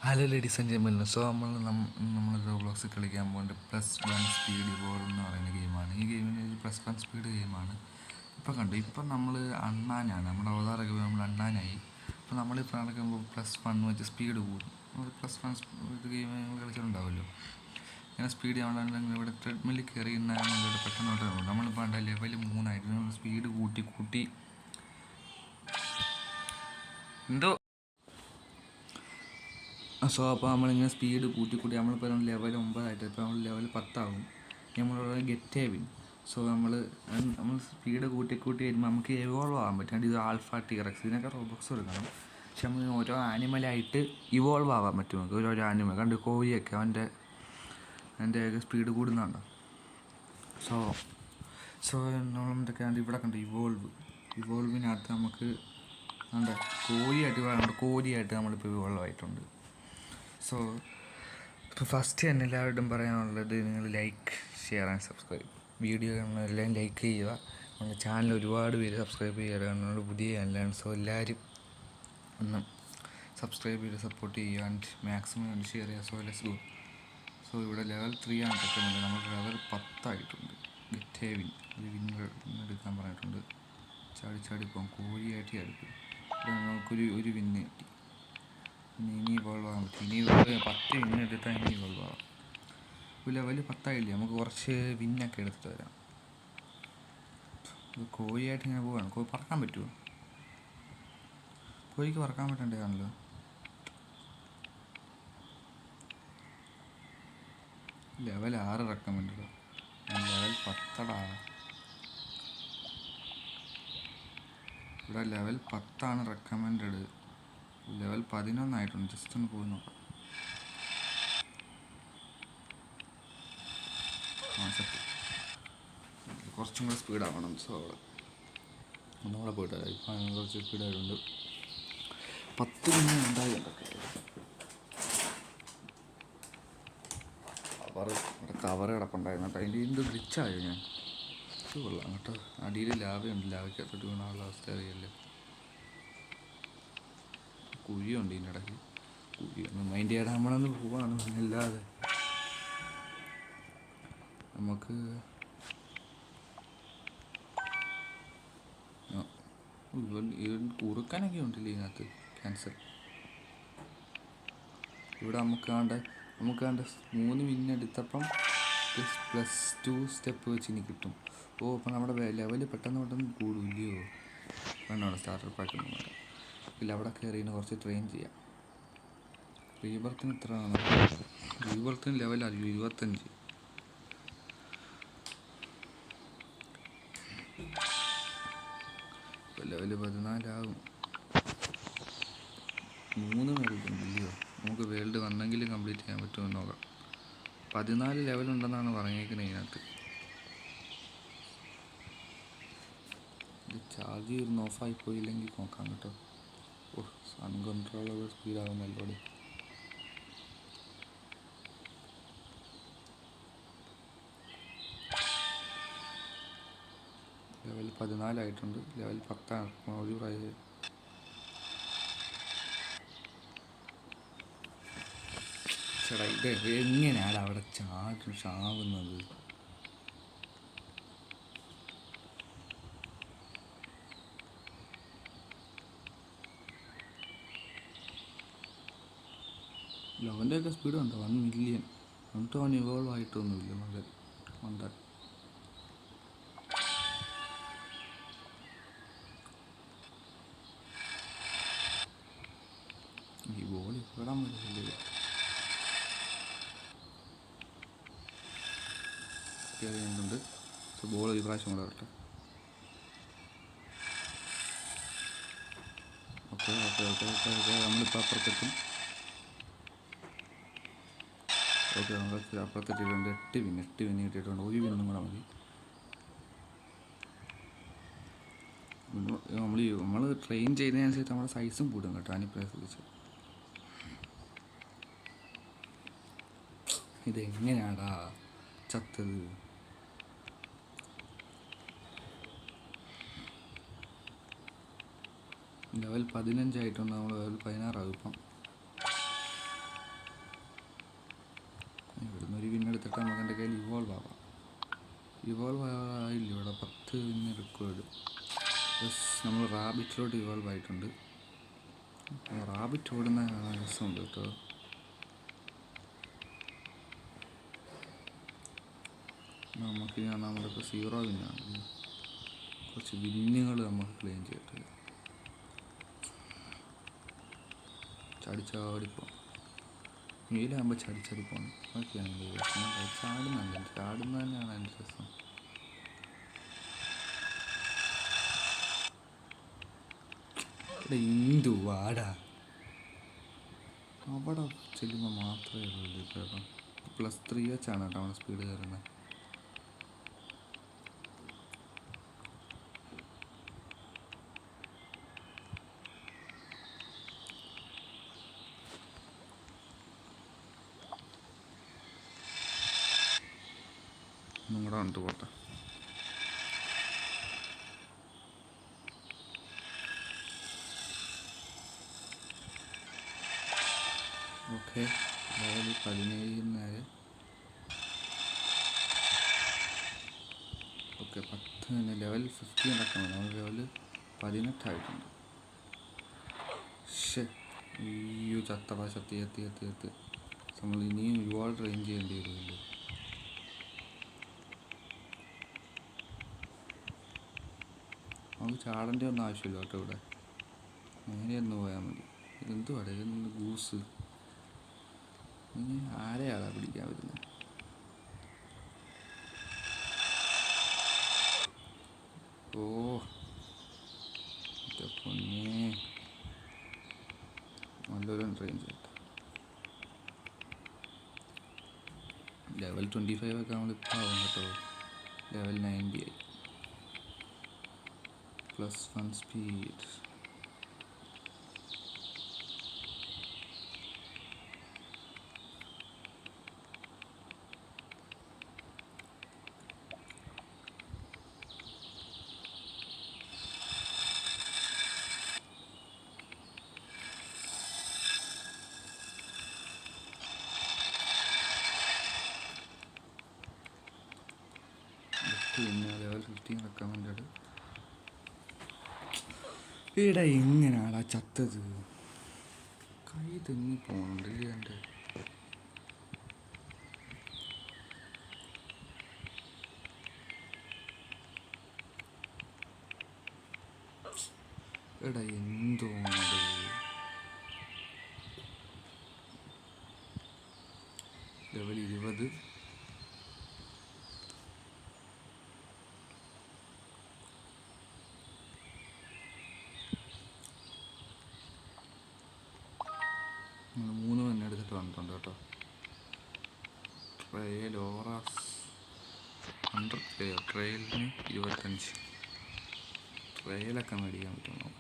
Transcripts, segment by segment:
Hello ladies and gentlemen. So നമ്മൾ Roblox കളിക്കാൻ പോകുന്നത് +1 സ്പീഡ് ഇവോൾവ് എന്ന് പറയുന്ന ഗെയിമാണ്. ഈ ഗെയിമിന് +1 സ്പീഡ് ഗെയിമാണ്. ഇപ്പം നമ്മൾ അണ്ണാനാണ്, നമ്മുടെ അവതാരമൊക്കെ നമ്മൾ അണ്ണാനായി. അപ്പോൾ നമ്മളിപ്പോൾ നടക്കുമ്പോൾ +1 വെച്ച് സ്പീഡ് കൂടും. നമ്മൾ +1 ഇത് ഗെയിം നിങ്ങൾ കളിച്ചിട്ടുണ്ടാവുമല്ലോ. ഇങ്ങനെ സ്പീഡ് ചെയ്യാനുണ്ടെങ്കിൽ ഇവിടെ ട്രെഡ്മില്ലിൽ കയറി ഇവിടെ പെട്ടെന്നോട്ട് നമ്മളിപ്പോൾ കണ്ട ലെവൽ 3 നമ്മൾ സ്പീഡ് കൂട്ടി കൂട്ടി എന്തോ. സോ അപ്പോൾ നമ്മളിങ്ങനെ സ്പീഡ് കൂട്ടി കൂട്ടി നമ്മളിപ്പോൾ ലെവൽ 9 ഇപ്പോൾ നമ്മൾ ലെവൽ 10 നമ്മളിവിടെ ഗെറ്റ് വിൻ. സോ നമ്മൾ സ്പീഡ് കൂട്ടി കൂട്ടി വരുമ്പോൾ നമുക്ക് ഇവോൾവ് ആകാൻ പറ്റും. ഇത് ആൽഫ ടീറക്സ് ഇതിനൊക്കെ റോബോക്സ് കൊടുക്കണം. പക്ഷെ നമുക്ക് ഓരോ ആനിമലായിട്ട് ഇവോൾവ് ആവാൻ പറ്റും. നമുക്ക് ഓരോ ആനിമൽ കണ്ട് കോഴിയൊക്കെ അതിൻ്റെ സ്പീഡ് കൂടുന്നുണ്ടോ. സോ സോ നമ്മളെന്തൊക്കെയാണ് ഇവിടെ കണ്ട് ഇവോൾവിനകത്ത് നമുക്ക് എന്താ കോഴിയായിട്ട് നമ്മളിപ്പോൾ ഇവോൾവ് ആയിട്ടുണ്ട്. സോ ഇപ്പോൾ ഫസ്റ്റ് തന്നെ എല്ലാവരോടും പറയാനുള്ളത് നിങ്ങൾ like, share and subscribe. Video എല്ലാം ലൈക്ക് ചെയ്യുക. നമ്മുടെ ചാനൽ ഒരുപാട് പേര് സബ്സ്ക്രൈബ് ചെയ്യുക. നമ്മുടെ പുതിയ ചാനലാണ്. സോ എല്ലാവരും ഒന്ന് സബ്സ്ക്രൈബ് ചെയ്ത് സപ്പോർട്ട് ചെയ്യുക ആൻഡ് മാക്സിമം ഷെയർ ചെയ്യുക. So let's go. സോ ഇവിടെ ലെവൽ 3 ആണ് കിട്ടുന്നത്. നമുക്ക് ലെവൽ 10 ഗെറ്റ് വിൻ. ഒരു എടുക്കാൻ പറഞ്ഞിട്ടുണ്ട്. ചാടി പോകും. കോഴിയായിട്ട് ചാടിപ്പോയി. നമുക്കൊരു വിന്ന് കിട്ടി. ഇനി ഇവോൾവ് ആകാൻ പറ്റും. 10 വിന്ന് എടുത്താൽ ഇനി ഇവോൾവ് ആവാം. ഇപ്പോൾ ലെവൽ 10 നമുക്ക് കുറച്ച് വിന്നൊക്കെ എടുത്തിട്ട് വരാം. കോഴിയായിട്ട് ഇങ്ങനെ പോവാണ്. കോഴി പറക്കാൻ പറ്റുമോ? കോഴിക്ക് പറക്കാൻ പറ്റേണ്ടതാണല്ലോ. Level 6 recommend. ലെവൽ 10 ഇവിടെ ലെവൽ 10 റെക്കമെൻഡ്. ലെവൽ 11 ജസ്റ്റ് ഒന്ന് പോയി നോക്കാം. കുറച്ചും കൂടെ സ്പീഡാവണം. സോ ഒന്നുകൂടെ പോയിട്ട് ഇപ്പം കുറച്ച് സ്പീഡായിട്ടുണ്ട്. 10 പിന്നെ ഉണ്ടായി ഇവിടെ കവർ കിടപ്പുണ്ടായിരുന്നു കേട്ടോ. അതിൻ്റെ എന്ത് ഗ്ലിച്ചായോ ഞാൻ കൊള്ളാം കേട്ടോ. അടിയിൽ ലാവയുണ്ട്. ലാവയ്ക്കകത്തോട്ട് വീണാനുള്ള അവസ്ഥ അറിയില്ലേ. കുഴിയുണ്ട് ഇതിൻ്റെ ഇടയ്ക്ക്. കുഴിയൊന്നും മൈൻഡ് ചെയ്യാതെ നമ്മളൊന്ന് പോവാണ്. അല്ലാതെ നമുക്ക് കുറുക്കാനൊക്കെ ഉണ്ടല്ലേ ഇതിനകത്ത്. ക്യാൻസൽ. ഇവിടെ നമുക്ക് 3 വിന്നെടുത്തപ്പം +2 സ്റ്റെപ്പ് വെച്ച് ഇനി കിട്ടും. അപ്പോൾ നമ്മുടെ ലെവൽ പെട്ടെന്ന് കൂടില്ലയോ. വേണോ സ്റ്റാർട്ടർ പാക്ക് വേണം. ഇല്ല, അവിടെ കയറി കുറച്ച് ട്രെയിൻ ചെയ്യാം. റീബർത്തിന് എത്രയാണ്? റീബർത്തിന് ലെവൽ 25. ലെവൽ 14 3 മേടിക്കുന്നില്ലയോ. നമുക്ക് വേൾഡ് വന്നെങ്കിലും കംപ്ലീറ്റ് ചെയ്യാൻ പറ്റുമെന്ന് നോക്കാം. 14 ലെവലുണ്ടെന്നാണ് പറഞ്ഞേക്കുന്നത് ഇതിനകത്ത്. ഇത് ചാർജ് ചെയ്ത് ഓഫായി പോയില്ലെങ്കിൽ നോക്കാം കേട്ടോ. അൺകൺട്രോളബിൾ സ്പീഡാകുന്നല്ലോ. ലെവൽ 14 ലെവൽ 10 ഒരു പ്രായം. ചേട്ടാ ഇത് എങ്ങനെയാണ് അവിടെ ചാവുന്നത്? ലെവൻ്റെയൊക്കെ സ്പീഡ് ഉണ്ടോ? 1 മില്യൺ. എന്നിട്ട് അവൻ ഇവോൾവ് ആയിട്ടൊന്നുമില്ല. മണ്ടൻ. ഈ ബോൾ ഇവിടെ വരില്ലേ. ഉണ്ട്. സോ ബോൾ ഈ പ്രാവശ്യം കൂടെ വരട്ടെ. ഓക്കെ നമ്മളിപ്പോൾ അപ്പുറത്തെത്തും. ഓക്കെ നമ്മൾ അപ്പുറത്തെത്തിയിട്ടുണ്ട്. 8 വിന്ന് കിട്ടിയിട്ടുണ്ട്. ഒരു വിന്നും കൂടെ മതി. നമ്മൾ ട്രെയിൻ ചെയ്യുന്നതിനനുസരിച്ച് നമ്മുടെ സൈസും കൂടും കേട്ടോ. അതിനിപ്പോൾ ശ്രദ്ധിച്ചു. ഇതെങ്ങനെയാടാ ചത്തത്? ലെവൽ 15 നമ്മൾ ലെവൽ 16 ഇപ്പം. എടുത്തിട്ട് നമുക്ക് എൻ്റെ കയ്യിൽ ഇവോൾവ് ആവാം. ഇവോൾവ് ആയില്ല, ഇവിടെ 10 റിക്വയർഡ്. യെസ്, നമ്മൾ റാബിറ്റിലോട്ട് ഇവോൾവ് ആയിട്ടുണ്ട്. റാബിറ്റ് ഓടുന്ന രസമുണ്ട് കേട്ടോ. നമുക്ക് നമ്മളിപ്പോൾ 0 വിന്നാണ്. കുറച്ച് വിന്നുകൾ നമുക്ക് ക്ലെയിം ചെയ്തിട്ടില്ല. ചാടിപ്പോണം. മെയിലാകുമ്പോൾ ചാടിപ്പോണം. ഓക്കെയാണെങ്കിൽ ചാടുന്നത് തന്നെയാണ് എൻ്റെ രസം. എന്തു വാടാ, അവിടെ ചെല്ലുമ്പോൾ മാത്രമേ ഉള്ളൂ കേട്ടോ. +3 വെച്ചാണ് കേട്ടോ അവിടെ സ്പീഡ് കയറുന്നത്. നിങ്ങളുടെ കണ്ടു പോട്ടെ. ഓക്കെ, ലെവൽ 17 ഓക്കെ 10 തന്നെ. ലെവൽ 15 അടക്കം നമ്മൾ ലെവൽ 18 ആയിട്ടുണ്ട്. അയ്യോ ചത്തട ചത്തി. നമ്മൾ ഇനിയും ഒരുപാട് റേഞ്ച് ചെയ്യേണ്ടി വരുമല്ലോ. നമുക്ക് ചാടേണ്ട ഒന്നും ആവശ്യമില്ല കേട്ടോ. ഇവിടെ നേരെയൊന്ന് പോയാൽ മതി. ഇതെന്തുവാടെ, ഇതൊന്ന് ഗൂസ്. ഇനി ആരെയാളാ പിടിക്കാൻ വരുന്നത്? ഓ പൊന്നേ, നല്ലൊരു റേഞ്ച് കേട്ടോ. ലെവൽ 25 ഒക്കെ നമ്മളിപ്പോൾ ആവും കേട്ടോ. ലെവൽ 90 ആയി. +1 സ്പീഡ്. പിന്നെ ലെവൽ 15 റെക്കമെൻഡഡ്. ഇവിടെ എങ്ങനെയാടാ ചത്തത്? കൈ തെങ്ങി പോകുന്നുണ്ട് എൻ്റെ. എടാ എന്തോ ലെവൽ 20. നമ്മൾ 3 തന്നെ എടുത്തിട്ട് വന്നിട്ടുണ്ട് കേട്ടോ. ട്രയൽ ഓറാസ് 100 ട്രയലിന് 25. ട്രയലൊക്കെ മേടിക്കാൻ പറ്റും.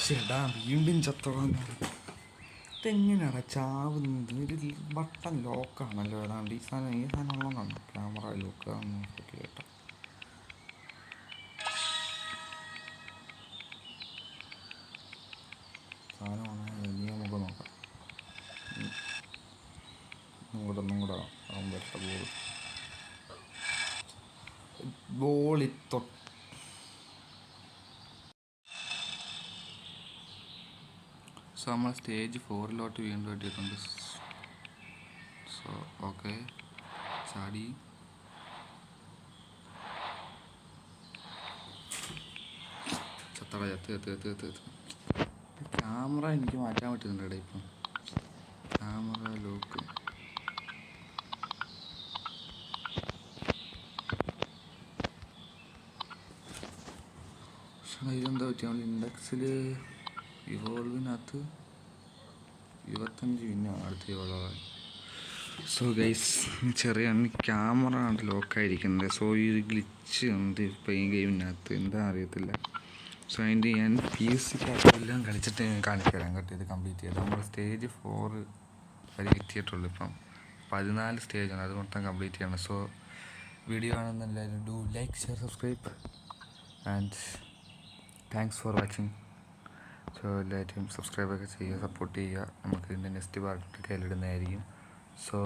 ചേടാ വീണ്ടും ചത്തോളാം. ഇതെങ്ങനെയാണ് ചാവുന്നത്? ഒരു ബട്ടൺ ലോക്കാണല്ലോ ഏതാണ്ട്. ഈ സാധനം ഉള്ളതാണ് ക്യാമറ ലോക്കാന്ന് കേട്ടോ. സാധനമാണ്. ഇനി നമുക്ക് നോക്കാം. ഒന്നും കൂടെ ആകുമ്പോൾ ബോളിത്തൊ. സോ നമ്മൾ സ്റ്റേജ് 4 വീണ്ടും എത്തിയിട്ടുണ്ട്. സോ ഓക്കെ, ചാടി. ചത്ത. ക്യാമറ എനിക്ക് മാറ്റാൻ പറ്റുന്നുണ്ട് ഇവിടെ. ഇപ്പം ക്യാമറ ലോക്ക്. ഇതെന്താ പറ്റിയ ഇൻഡെക്സിൽ ഇവോൾവിനകത്ത് 25 പിന്നെ അടുത്ത ഇവോൾവായി. സോ ഗൈസ്, ചെറിയ ക്യാമറ ആണ് ലോക്കായിരിക്കുന്നത്. സോ ഈ ഗ്ലിച്ച് ഉണ്ട് ഇപ്പം ഈ ഗെയിമിനകത്ത്. എന്താ അറിയത്തില്ല. സോ അതിൻ്റെ ഞാൻ PS എല്ലാം കളിച്ചിട്ട് ഞാൻ കാണിച്ചു തരാം കേട്ടോ. ഇത് കംപ്ലീറ്റ് ചെയ്ത് നമ്മൾ സ്റ്റേജ് 4 വരെ എത്തിയിട്ടുള്ളൂ. ഇപ്പം 14 സ്റ്റേജാണ്, അത് മൊത്തം കംപ്ലീറ്റ് ചെയ്യണം. സോ വീഡിയോ കാണുന്ന എല്ലാവരും do like, share, subscribe and thanks for watching. So എല്ലാവരും സബ്സ്ക്രൈബൊക്കെ ചെയ്യുക, സപ്പോർട്ട് ചെയ്യുക. നമുക്ക് ഇതിൻ്റെ നെക്സ്റ്റ് പാർട്ട് കയ്യിലിടുന്നതായിരിക്കും. സോ